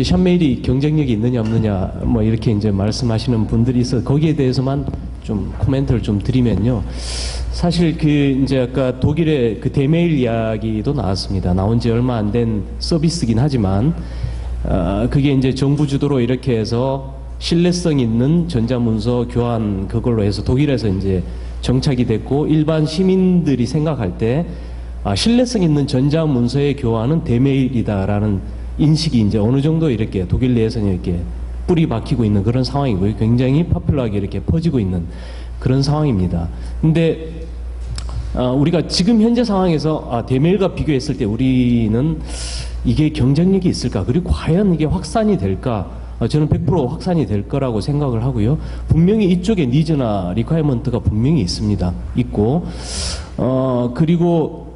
이제 샵메일이 경쟁력이 있느냐 없느냐 뭐 이렇게 이제 말씀하시는 분들이 있어 거기에 대해서만 좀 코멘트를 좀 드리면요. 사실 그 이제 아까 독일의 그 대메일 이야기도 나왔습니다. 나온 지 얼마 안 된 서비스긴 하지만 그게 이제 정부 주도로 이렇게 해서 신뢰성 있는 전자문서 교환 그걸로 해서 독일에서 이제 정착이 됐고 일반 시민들이 생각할 때 신뢰성 있는 전자문서의 교환은 대메일이다라는 인식이 이제 어느 정도 이렇게 독일 내에서는 이렇게 뿌리 박히고 있는 그런 상황이고요. 굉장히 파퓰러하게 이렇게 퍼지고 있는 그런 상황입니다. 근데 우리가 지금 현재 상황에서 대메일과 비교했을 때 우리는 이게 경쟁력이 있을까? 그리고 과연 이게 확산이 될까? 저는 100% 확산이 될 거라고 생각을 하고요. 분명히 이쪽에 니즈나 리퀘어먼트가 분명히 있습니다. 있고, 그리고,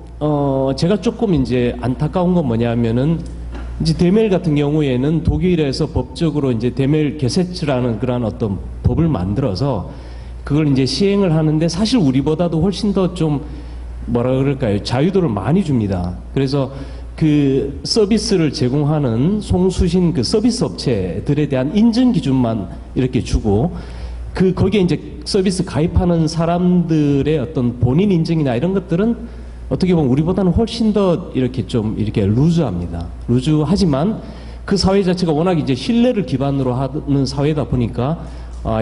제가 조금 이제 안타까운 건 뭐냐면은, 이제 대메일 같은 경우에는 독일에서 법적으로 이제 대메일 게세츠라는 그런 어떤 법을 만들어서 그걸 이제 시행을 하는데 사실 우리보다도 훨씬 더 좀 뭐라 그럴까요? 자유도를 많이 줍니다. 그래서 그 서비스를 제공하는 송수신 그 서비스 업체들에 대한 인증 기준만 이렇게 주고 거기에 이제 서비스 가입하는 사람들의 어떤 본인 인증이나 이런 것들은 어떻게 보면 우리보다는 훨씬 더 이렇게 좀 이렇게 루즈합니다. 루즈하지만 그 사회 자체가 워낙 이제 신뢰를 기반으로 하는 사회다 보니까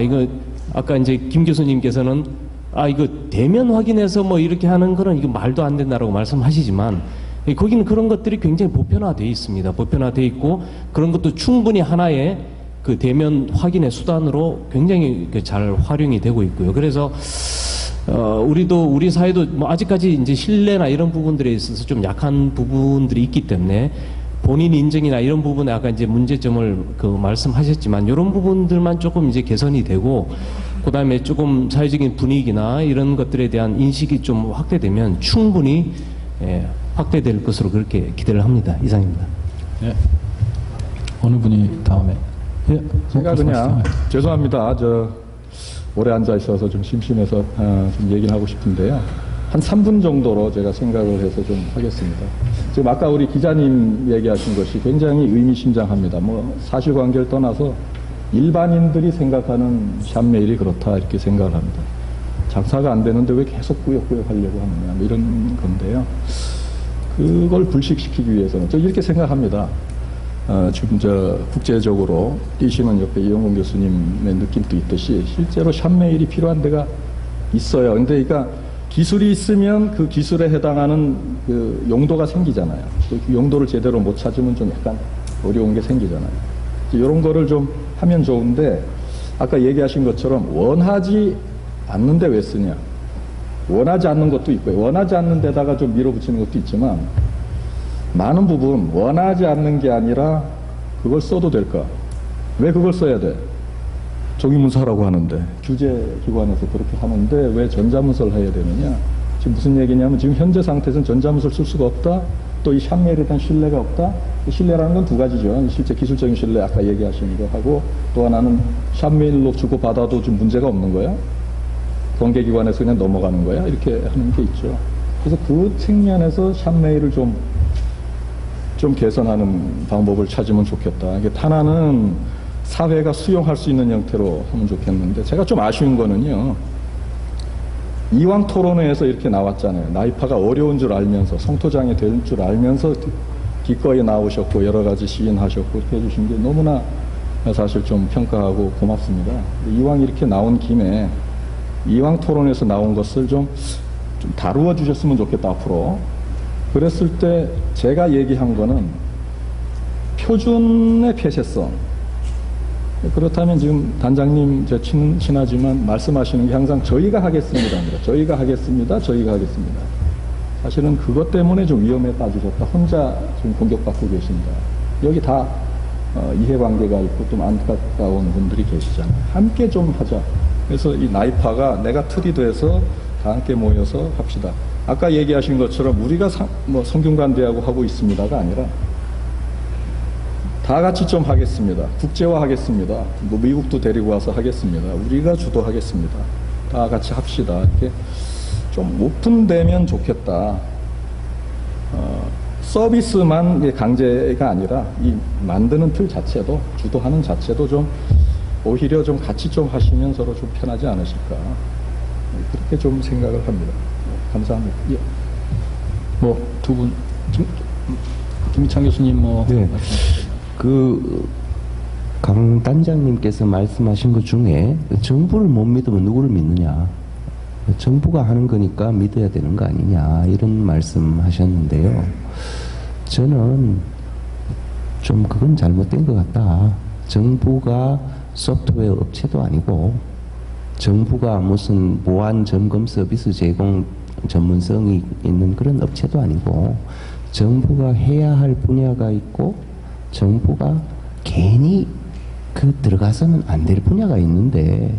이거 아까 이제 김 교수님께서는 이거 대면 확인해서 뭐 이렇게 하는 거는 이거 말도 안 된다라고 말씀하시지만 거기는 그런 것들이 굉장히 보편화되어 있습니다. 보편화되어 있고 그런 것도 충분히 하나의 그 대면 확인의 수단으로 굉장히 잘 활용이 되고 있고요. 그래서 우리 사회도 뭐 아직까지 이제 신뢰나 이런 부분들에 있어서 좀 약한 부분들이 있기 때문에 본인 인증이나 이런 부분에 아까 이제 문제점을 말씀하셨지만 이런 부분들만 조금 이제 개선이 되고 그다음에 조금 사회적인 분위기나 이런 것들에 대한 인식이 좀 확대되면 충분히 확대될 것으로 그렇게 기대를 합니다. 이상입니다. 네. 어느 분이 다음에? 예, 제가 그냥 죄송합니다. 오래 앉아 있어서 좀 심심해서 좀 얘기를 하고 싶은데요. 한 3분 정도로 제가 생각을 해서 좀 하겠습니다. 지금 아까 우리 기자님 얘기하신 것이 굉장히 의미심장합니다. 뭐 사실관계를 떠나서 일반인들이 생각하는 샵메일이 그렇다 이렇게 생각을 합니다. 장사가 안 되는데 왜 계속 꾸역꾸역 하려고 하느냐 뭐 이런 건데요. 그걸 불식시키기 위해서는 저 이렇게 생각합니다. 지금 국제적으로 뛰시는 옆에 이영곤 교수님의 느낌도 있듯이 실제로 샵메일이 필요한 데가 있어요. 근데 그러니까 기술이 있으면 그 기술에 해당하는 그 용도가 생기잖아요. 그 용도를 제대로 못 찾으면 좀 약간 어려운 게 생기잖아요. 이런 거를 좀 하면 좋은데 아까 얘기하신 것처럼 원하지 않는데 왜 쓰냐. 원하지 않는 것도 있고요. 원하지 않는 데다가 좀 밀어붙이는 것도 있지만 많은 부분 원하지 않는 게 아니라 그걸 써도 될까? 왜 그걸 써야 돼? 종이문서라고 하는데 규제기관에서 그렇게 하는데 왜 전자문서를 해야 되느냐? 지금 무슨 얘기냐면 지금 현재 상태에서는 전자문서를 쓸 수가 없다. 또 이 샵메일에 대한 신뢰가 없다. 신뢰라는 건 두 가지죠. 실제 기술적인 신뢰 아까 얘기하신 거 하고 또 하나는 샵메일로 주고받아도 좀 문제가 없는 거야. 관계기관에서 그냥 넘어가는 거야. 이렇게 하는 게 있죠. 그래서 그 측면에서 샵메일을 좀 개선하는 방법을 찾으면 좋겠다. 이게 하나는 사회가 수용할 수 있는 형태로 하면 좋겠는데 제가 좀 아쉬운 거는요. 이왕 토론회에서 이렇게 나왔잖아요. 나이파가 어려운 줄 알면서 성토장이 될 줄 알면서 기꺼이 나오셨고 여러 가지 시인하셨고 이렇게 해주신 게 너무나 사실 좀 평가하고 고맙습니다. 이왕 이렇게 나온 김에 이왕 토론에서 나온 것을 좀 다루어 주셨으면 좋겠다 앞으로. 그랬을 때 제가 얘기한 거는 표준의 폐쇄성. 그렇다면 지금 단장님 제 친하지만 말씀하시는 게 항상 저희가 하겠습니다. 저희가 하겠습니다. 저희가 하겠습니다. 사실은 그것 때문에 좀 위험에 빠지셨다. 혼자 지금 공격받고 계십니다. 여기 다 이해관계가 있고 좀 안타까운 분들이 계시잖아요. 함께 좀 하자. 그래서 이 나이파가 내가 틀이 돼서 다 함께 모여서 합시다. 아까 얘기하신 것처럼 우리가 성균관대하고 하고 있습니다가 아니라 다 같이 좀 하겠습니다. 국제화하겠습니다. 뭐 미국도 데리고 와서 하겠습니다. 우리가 주도하겠습니다. 다 같이 합시다. 이렇게 좀 오픈되면 좋겠다. 서비스만 강제가 아니라 이 만드는 틀 자체도 주도하는 자체도 좀 오히려 좀 같이 좀 하시면 서로 좀 편하지 않으실까 그렇게 좀 생각을 합니다. 감사합니다. 예. 뭐 두 분, 김희창 교수님 뭐 네. 강 단장님께서 말씀하신 것 중에 정부를 못 믿으면 누구를 믿느냐. 정부가 하는 거니까 믿어야 되는 거 아니냐. 이런 말씀 하셨는데요. 저는 좀 그건 잘못된 것 같다. 정부가 소프트웨어 업체도 아니고 정부가 무슨 보안 점검 서비스 제공 전문성이 있는 그런 업체도 아니고 정부가 해야 할 분야가 있고 정부가 괜히 들어가서는 안 될 분야가 있는데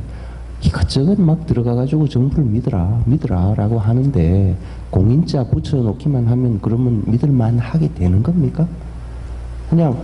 이것저것 막 들어가가지고 정부를 믿으라 라고 하는데 공인자 붙여놓기만 하면 그러면 믿을만 하게 되는 겁니까? 그냥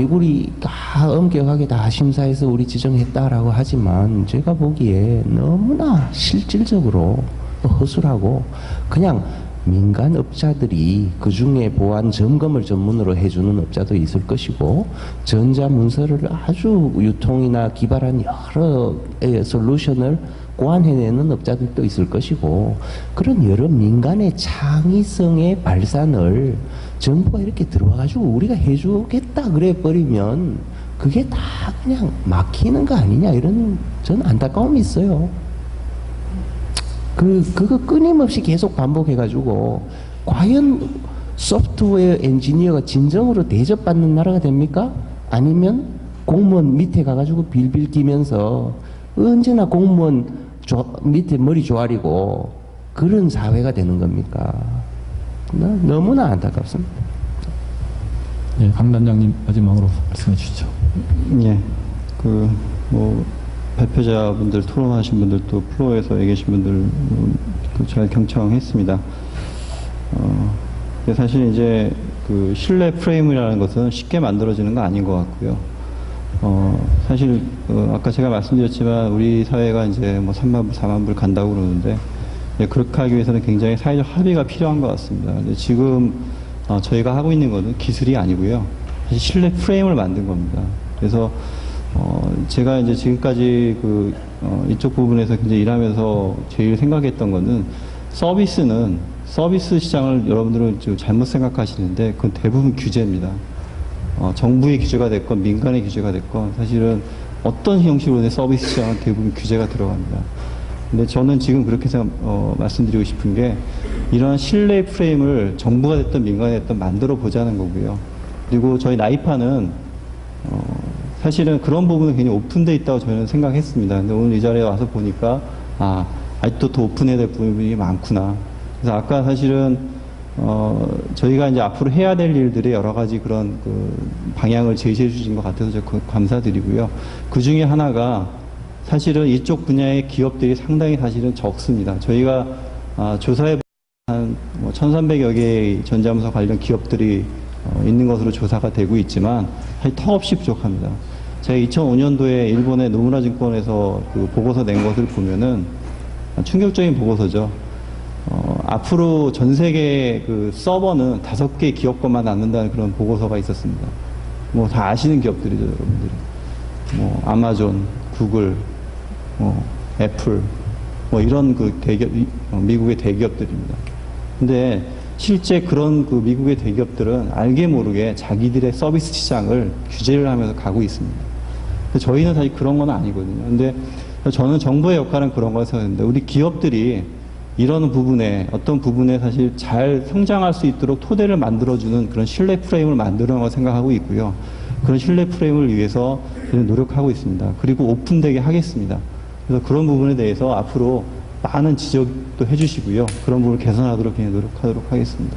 우리 다 엄격하게 다 심사해서 우리 지정했다라고 하지만 제가 보기에 너무나 실질적으로 허술하고 그냥 민간 업자들이 그 중에 보안 점검을 전문으로 해주는 업자도 있을 것이고 전자문서를 아주 유통이나 기발한 여러 솔루션을 고안해내는 업자들도 있을 것이고 그런 여러 민간의 창의성의 발산을 정부가 이렇게 들어와가지고 우리가 해주겠다 그래 버리면 그게 다 그냥 막히는 거 아니냐 이런 저는 안타까움이 있어요. 그거 끊임없이 계속 반복해가지고 과연 소프트웨어 엔지니어가 진정으로 대접받는 나라가 됩니까? 아니면 공무원 밑에 가가지고 빌빌 끼면서 언제나 공무원 밑에 머리 조아리고 그런 사회가 되는 겁니까? 너무나 안타깝습니다. 예, 강 단장님 마지막으로 말씀해 주시죠. 예, 발표자분들 토론하신 분들 또 플로어에서 얘기하신 분들 잘 경청했습니다. 사실 이제 신뢰 프레임이라는 것은 쉽게 만들어지는 거 아닌 것 같고요. 사실 아까 제가 말씀드렸지만 우리 사회가 이제 뭐 3만 불, 4만 불 간다고 그러는데 그렇게 하기 위해서는 굉장히 사회적 합의가 필요한 것 같습니다. 근데 지금 저희가 하고 있는 것은 기술이 아니고요. 사실 신뢰 프레임을 만든 겁니다. 그래서 제가 이제 지금까지 이쪽 부분에서 굉장히 일하면서 제일 생각했던 거는 서비스 시장을 여러분들은 지금 잘못 생각하시는데 그건 대부분 규제입니다. 정부의 규제가 됐건 민간의 규제가 됐건 사실은 어떤 형식으로든 서비스 시장은 대부분 규제가 들어갑니다. 근데 저는 지금 그렇게 말씀드리고 싶은 게 이런 신뢰 프레임을 정부가 됐든 민간이 됐든 만들어 보자는 거고요. 그리고 저희 나이파는 사실은 그런 부분은 굉장히 오픈되어 있다고 저는 생각했습니다. 근데 오늘 이 자리에 와서 보니까 아직도 더 오픈해야 될 부분이 많구나. 그래서 아까 사실은 저희가 이제 앞으로 해야 될 일들의 여러 가지 그런 방향을 제시해 주신 것 같아서 제가 감사드리고요. 그 중에 하나가 사실은 이쪽 분야의 기업들이 상당히 사실은 적습니다. 저희가 조사해 한 1,300여 개의 전자문서 관련 기업들이 있는 것으로 조사가 되고 있지만 사실 턱없이 부족합니다. 제가 2005년도에 일본의 노무라 증권에서 보고서 낸 것을 보면은 충격적인 보고서죠. 앞으로 전 세계 서버는 5개 기업 것만 남는다는 그런 보고서가 있었습니다. 뭐 다 아시는 기업들이죠, 여러분들이. 뭐 아마존, 구글, 애플, 이런 미국의 대기업들입니다. 근데 실제 그런 미국의 대기업들은 알게 모르게 자기들의 서비스 시장을 규제를 하면서 가고 있습니다. 저희는 사실 그런 건 아니거든요. 근데 저는 정부의 역할은 그런 거라고 생각하는데 우리 기업들이 이런 부분에 어떤 부분에 사실 잘 성장할 수 있도록 토대를 만들어주는 그런 신뢰 프레임을 만들어라고 생각하고 있고요. 그런 신뢰 프레임을 위해서 노력하고 있습니다. 그리고 오픈되게 하겠습니다. 그래서 그런 부분에 대해서 앞으로 많은 지적도 해주시고요. 그런 부분을 개선하도록 노력하도록 하겠습니다.